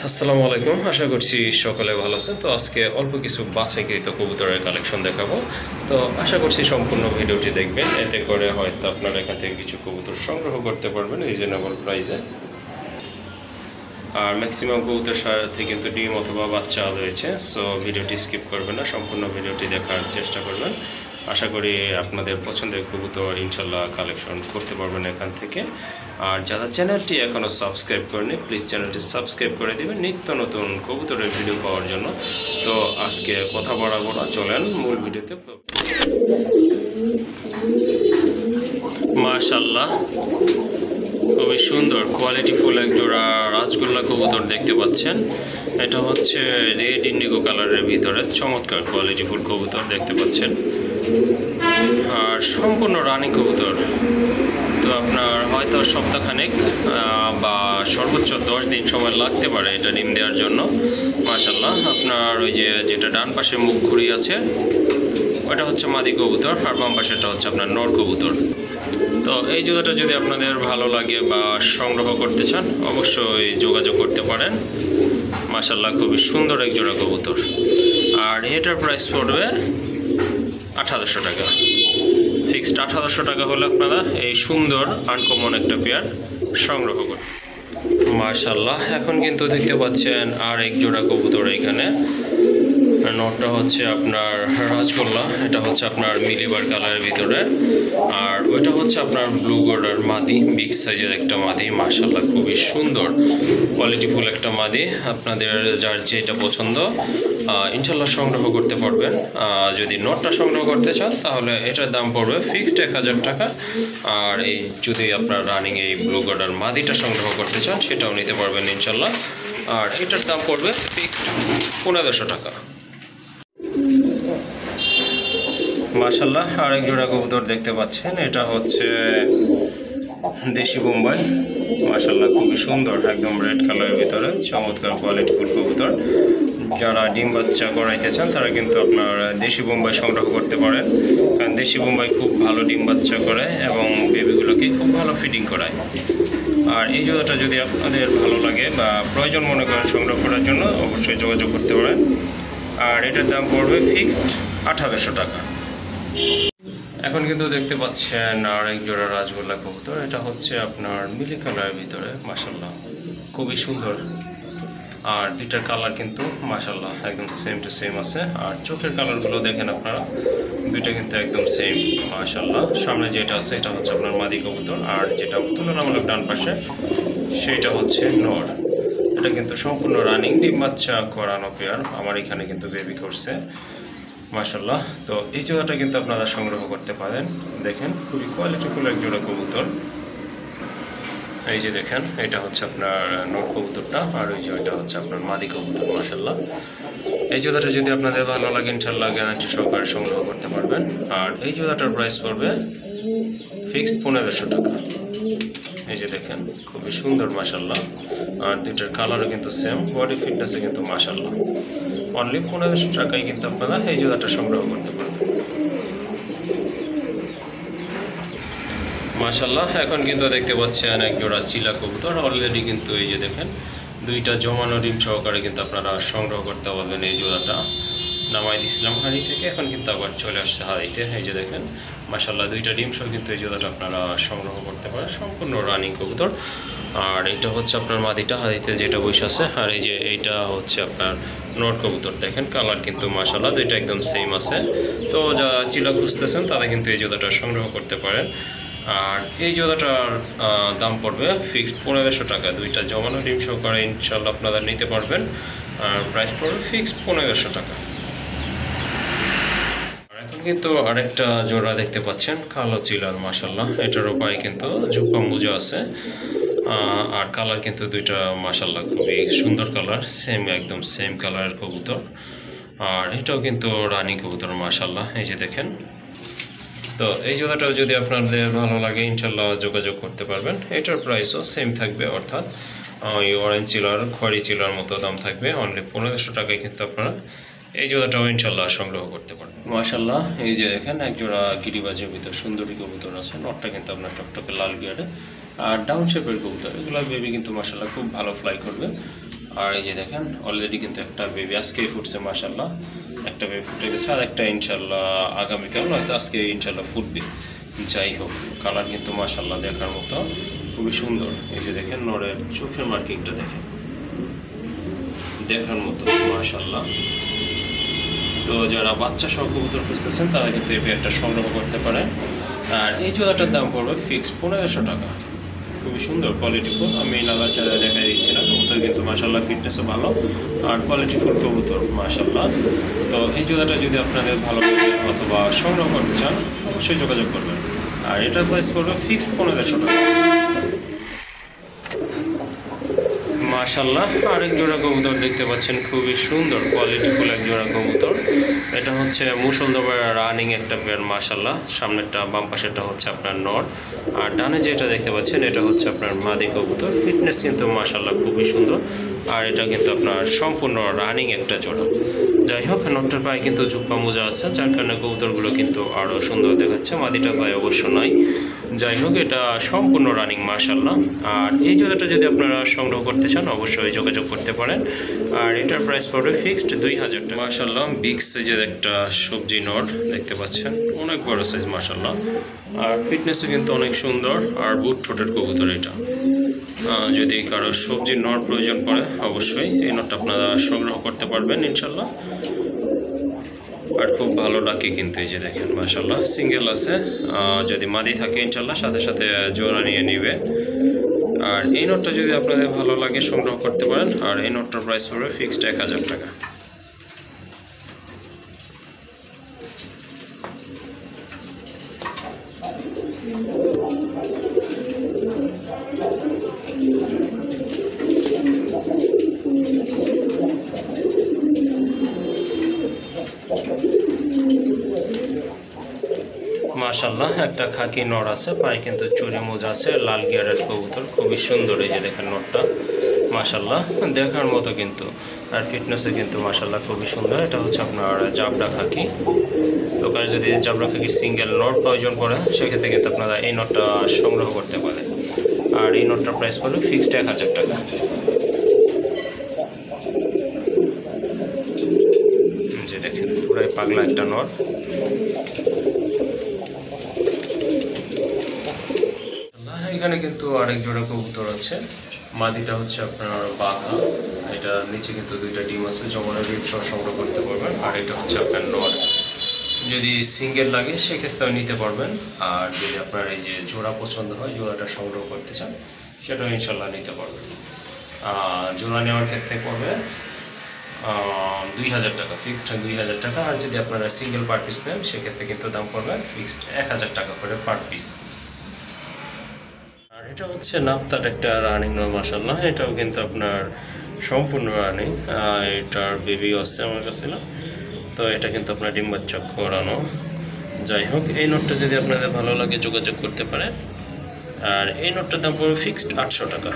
আসসালামু আলাইকুম, আশা করছি সকলে ভালো আছেন। তো আজকে অল্প কিছু বাছাইকৃত কবুতরের কালেকশন দেখাবো। তো আশা করছি সম্পূর্ণ ভিডিওটি দেখবেন, এতে করে হয়তো আপনারা এখান থেকে কিছু কবুতর সংগ্রহ করতে পারবেন রিজনেবল প্রাইসে। আর ম্যাক্সিমাম কবুতর সাথে কিন্তু ডিম অথবা বাচ্চা রয়েছে, সো ভিডিওটি স্কিপ করবেন না, সম্পূর্ণ ভিডিওটি দেখার চেষ্টা করবেন। আশা করি আপনাদের পছন্দের কবুতর ইনশাল্লাহ কালেকশন করতে পারবেন এখান থেকে। আর যারা চ্যানেলটি এখনও সাবস্ক্রাইব করেনি, প্লিজ চ্যানেলটি সাবস্ক্রাইব করে দেবেন নিত্য নতুন কবুতরের ভিডিও পাওয়ার জন্য। তো আজকে কথা বাড়াবো না, চলেন মূল ভিডিওতে। মাশাআল্লাহ, খুবই সুন্দর কোয়ালিটিফুল এক জোড়া রাজগোল্লা কবুতর দেখতে পাচ্ছেন। এটা হচ্ছে রেড ইন্ডিগো কালারের ভিতরে চমৎকার কোয়ালিটিফুল কবুতর দেখতে পাচ্ছেন। আর সম্পূর্ণ রানী কবুতর। তো আপনার হয়তো সপ্তাহখানেক বা সর্বোচ্চ 10 দিন সময় লাগতে পারে এটা ডিম দেওয়ার জন্য। মাশাআল্লাহ, আপনার ওই যেটা ডান পাশে মুখ ঘুরি আছে ওটা হচ্ছে মাদি কবুতর, আর বাম পাশেটা হচ্ছে আপনার নর কবুতর। তো এই জোড়াটা যদি আপনাদের ভালো লাগে বা সংগ্রহ করতে চান, অবশ্যই যোগাযোগ করতে পারেন। মাশাআল্লাহ, খুবই সুন্দর এক জোড়া কবুতর। আর এটার প্রাইস পড়বে 1800 টাকা। ফিক্সড 1800 টাকা হলে আপনারা এই সুন্দর আনকমন একটা পেয়ার সংগ্রহ করুন। মাশাআল্লাহ, এখন কিন্তু দেখতে পাচ্ছেন আর এক জোড়া কবুতর এখানে। নটটা হচ্ছে আপনার রাজগোল্লা, এটা হচ্ছে আপনার মিলিবার কালারের ভিতরে, আর ওইটা হচ্ছে আপনার ব্লু গোল্ডার মাদি, বিগ সাইজের একটা মাদি। মাশাআল্লাহ, খুবই সুন্দর কোয়ালিটিফুল একটা মাদি। আপনাদের যার যেটা পছন্দ ইনশাল্লাহ সংগ্রহ করতে পারবেন। যদি নটটা সংগ্রহ করতে চান তাহলে এটার দাম পড়বে ফিক্সড 1000 টাকা। আর এই যদি আপনার রানিং এই ব্লু গোল্ডার মাদিটা সংগ্রহ করতে চান সেটাও নিতে পারবেন ইনশাল্লাহ। আর এটার দাম পড়বে ফিক্সড 1500 টাকা। মাশাআল্লাহ, আরেক জোড়া কবুতর দেখতে পাচ্ছেন, এটা হচ্ছে দেশি বোম্বাই। মাশাআল্লাহ, খুবই সুন্দর, একদম রেড কালারের ভিতরে চমৎকার কোয়ালিটিফুল কবুতর। যারা ডিম বাচ্চা করাইতে চান তারা কিন্তু আপনার দেশি বোম্বাই সংগ্রহ করতে পারেন, কারণ দেশি বোম্বাই খুব ভালো ডিম বাচ্চা করে এবং বেবিগুলোকে খুব ভালো ফিডিং করায়। আর এই জোড়াটা যদি আপনাদের ভালো লাগে বা প্রয়োজন মনে করেন সংগ্রহ করার জন্য, অবশ্যই যোগাযোগ করতে পারেন। আর এটার দাম পড়বে ফিক্সড 1800 টাকা। এখন কিন্তু দেখতে পাচ্ছেন আর এক জোড়া রাজগোল্লা কবুতর, এটা হচ্ছে আপনার মিলি কালারের ভিতরে। মাশাআল্লাহ, খুবই সুন্দর। আর দুইটার কালার কিন্তু মাশাআল্লাহ একদম সেম টু সেম আছে। আর চোখের কালারগুলো দেখেন আপনারা, দুইটা কিন্তু একদম সেম। মাশাআল্লাহ, সামনে যেটা আছে এটা হচ্ছে আপনার মাদি কবুতর, আর যেটা তুলনামূলক ডান পাশে সেটা হচ্ছে নর। এটা কিন্তু সম্পূর্ণ রানিং ডিম বাচ্চা করানো পেয়ার, আমার এখানে কিন্তু বেবি করছে। মাশাআল্লাহ, তো এই জোড়াটা কিন্তু আপনারা সংগ্রহ করতে পারেন। দেখেন খুবই কোয়ালিটিফুল এক জোড়া কবুতর। এই যে দেখেন, এটা হচ্ছে আপনার নর কবুতরটা, আর ওই যে ওইটা হচ্ছে আপনার মাদি কবুতর। মাশাআল্লাহ, এই জোড়াটা যদি আপনাদের ভালো লাগে ইনশাআল্লাহ গ্যারান্টি সহকারে সংগ্রহ করতে পারবেন। আর এই জোড়াটার প্রাইস পড়বে ফিক্সড 1500 টাকা। এই যে দেখেন, খুবই সুন্দর মাশাআল্লাহ। আর দুইটার কালারও কিন্তু সেম, বডি ফিটনেসে কিন্তু মাশাআল্লাহ। অনলি 1500 টাকায় কিন্তু আপনারা এই জোড়াটা সংগ্রহ করতে পারবেন। মাশাআল্লাহ, এখন কিন্তু দেখতে পাচ্ছেন এক জোড়া চিলা কবুতর। অলরেডি কিন্তু এই যে দেখেন দুইটা জমানো ডিম সহকারে কিন্তু আপনারা সংগ্রহ করতে পারবেন। এই জোড়াটা নামাই দিছিলাম হাড়ি থেকে, এখন কিন্তু আবার চলে আসছে হাড়িতে। এই যে দেখেন মাশাআল্লাহ, দুইটা ডিম সহ কিন্তু এই জোড়াটা আপনারা সংগ্রহ করতে পারেন, সম্পূর্ণ রানিং কবুতর। আর এটা হচ্ছে আপনার মাদিটা হাড়িতে যেটা বসে আছে, আর এই যে এইটা হচ্ছে আপনার নর কবুতর। দেখেন কালার কিন্তু মাশাআল্লাহ দুইটা একদম সেম আছে। তো যারা চিলা খুঁজতেছেন তারা কিন্তু এই জোড়াটা সংগ্রহ করতে পারেন। আর এই জোড়াটার দাম পড়বে ফিক্সড 1500 টাকা। দুইটা জমানো ডিম সহকারে ইনশাআল্লাহ আপনারা নিতে পারবেন। আর প্রাইস পড়বে ফিক্সড 1500 টাকা। এখন কিন্তু আরেকটা জোড়া দেখতে পাচ্ছেন, কালো চিলার। মাশাআল্লাহ, এটারও পায়ে কিন্তু ঝুপা মোজা আছে। আর কালার কিন্তু দুইটা মাশাআল্লাহ খুবই সুন্দর কালার, সেম একদম সেম কালারের কবুতর। আর এটাও কিন্তু রানী কবুতর মাশাআল্লাহ। এই যে দেখেন, তো এই জোড়াটাও যদি আপনাদের ভালো লাগে ইনশাআল্লাহ যোগাযোগ করতে পারবেন। এটার প্রাইসও সেম থাকবে, অর্থাৎ ওই অরেঞ্জ চিলার খয়েরি চিলার মতো দাম থাকবে। অনলি 1500 টাকায় কিন্তু আপনারা এই জোড়াটাও ইনশাআল্লাহ সংগ্রহ করতে পারবেন। মাশাআল্লাহ, এই যে দেখেন এক জোড়া গিরিবাজের ভিতর সুন্দরী কবুতর আছে। নটটা কিন্তু আপনার টকটকে লাল গিয়ারে, আর ডাউন শেপের কবুতর। এগুলো বেবি কিন্তু মাশাআল্লাহ খুব ভালো ফ্লাই করবে। আর এই যে দেখেন অলরেডি কিন্তু একটা বেবি আজকেই ফুটছে মাশাল্লাহ, একটা বেবি ফুটে গেছে, আর একটা ইনশাল্লাহ আগামীকাল হয়তো আজকে ইনশাল্লাহ ফুটবে। যাই হোক কালার কিন্তু মাশাল্লাহ দেখার মতো খুবই সুন্দর। এই যে দেখেন নরের চোখের মার্কিংটা দেখেন দেখার মতো মাশাল্লাহ। তো যারা বাচ্চা সহ কবুতর খুঁজতেছেন তারা কিন্তু এই পেয়ারটা সংগ্রহ করতে পারেন। আর এই জোড়াটার দাম পড়বে ফিক্সড 1500 টাকা। খুবই সুন্দর কোয়ালিটিফুল, আমি নাগাছাড়া দেখাই দিচ্ছি না, কবুতর কিন্তু মাশাল্লাহ ফিটনেসও ভালো আর কোয়ালিটিফুল কবুতর মাশাল্লাহ। তো এই জোড়াটা যদি আপনাদের ভালো লাগে অথবা সংগ্রহ করতে চান অবশ্যই যোগাযোগ করবেন। আর এটার প্রাইস পড়বে ফিক্সড 1500 টাকা মাশাল্লাহ। আরেক জোড়া কবুতর দেখতে পাচ্ছেন খুবই সুন্দর কোয়ালিটিফুল এক জোড়া কবুতর। এটা হচ্ছে মুষলধারে রানিং একটা পেয়ার মাশাল্লাহ। সামনেরটা বাম পাশেরটা হচ্ছে আপনার নর, আর ডানে যেটা দেখতে পাচ্ছেন এটা হচ্ছে আপনার মাদি কবুতর। ফিটনেস কিন্তু মাশাল্লাহ খুবই সুন্দর, আর এটা কিন্তু আপনার সম্পূর্ণ রানিং একটা জোড়া। যাই হোক নটটার পায়ে কিন্তু জুপ্পা মোজা আছে, যার কারণে কবুতরগুলো কিন্তু আরও সুন্দর দেখাচ্ছে। মাদিটা পায়ে অবশ্য নয়। যাই হোক এটা সম্পূর্ণ রানিং মাশাল্লাহ। আর এই জোড়াটা যদি আপনারা সংগ্রহ করতে চান অবশ্যই যোগাযোগ করতে পারেন। আর এটার প্রাইস পড়বে ফিক্সড 2000 টাকা মাশাল্লাহ। বিগ সাইজের একটা সবজি নট দেখতে পাচ্ছেন, অনেক বড় সাইজ মাশাল্লাহ। আর ফিটনেসও কিন্তু অনেক সুন্দর, আর বুট ঠোঁটের কবুতর এটা। যদি কারো সবজির নট প্রয়োজন পড়ে অবশ্যই এই নটটা আপনারা সংগ্রহ করতে পারবেন ইনশাল্লাহ। আর খুব ভালো ডাকে কিন্তু, এই যে দেখেন মাশাল্লাহ সিঙ্গেল আছে, যদি মাদি থাকে ইনশাল্লাহ সাথে সাথে জোড়া নিয়ে নিবে। আর এই নোটটা যদি আপনাদের ভালো লাগে সংগ্রহ করতে পারেন। আর এই নোটটার প্রাইস পড়বে ফিক্সড 1000 টাকা। মাশাল্লাহ একটা খাকি নর আছে, পায়ে কিন্তু চুরি মোজা আছে, লাল গিয়ারের কবুতর খুবই সুন্দর। এই যে দেখেন নরটা মাশাল্লাহ দেখার মতো কিন্তু, আর ফিটনেসে কিন্তু মাশাল্লাহ খুবই সুন্দর। এটা হচ্ছে আপনার জাবরা খাকি। দোকানে যদি জাবরা খাকি সিঙ্গেল নট প্রয়োজন পড়ে সেক্ষেত্রে কিন্তু আপনারা এই নটটা সংগ্রহ করতে পারেন। আর এই নটটার প্রাইস পড়বে ফিক্সড 1000 টাকা। যে দেখেন পুরাই পাগলা একটা নর। এখানে কিন্তু আরেক জোড়া কবুতর আছে। মাদিটা হচ্ছে আপনার বাঘা, এটা নিচে কিন্তু দুইটা ডিম আছে, জমানো ডিম সহ সংগ্রহ করতে পারবেন। আর এটা হচ্ছে আপনার নর, যদি সিঙ্গেল লাগে সেক্ষেত্রেও নিতে পারবেন। আর যদি আপনার এই যে জোড়া পছন্দ হয়, জোড়াটা সংগ্রহ করতে চান সেটাও ইনশাল্লাহ নিতে পারবেন। জোড়া নেওয়ার ক্ষেত্রে পড়বে 2000 টাকা, ফিক্সড 2000 টাকা। আর যদি আপনারা সিঙ্গেল পার পিস নেন সেক্ষেত্রে কিন্তু দাম পড়বে ফিক্সড 1000 টাকা করে পার পিস। আর এটা হচ্ছে নাপতাট একটা রানিং নয় মাশাল্লাহ, এটাও কিন্তু আপনার সম্পূর্ণ রানিং। এটার বেবিও আছে আমার কাছে না, তো এটা কিন্তু আপনার ডিম বাচ্চা করানো। যাই হোক এই নোটটা যদি আপনাদের ভালো লাগে যোগাযোগ করতে পারেন। আর এই নোটটার দাম পড়বে ফিক্সড 800 টাকা।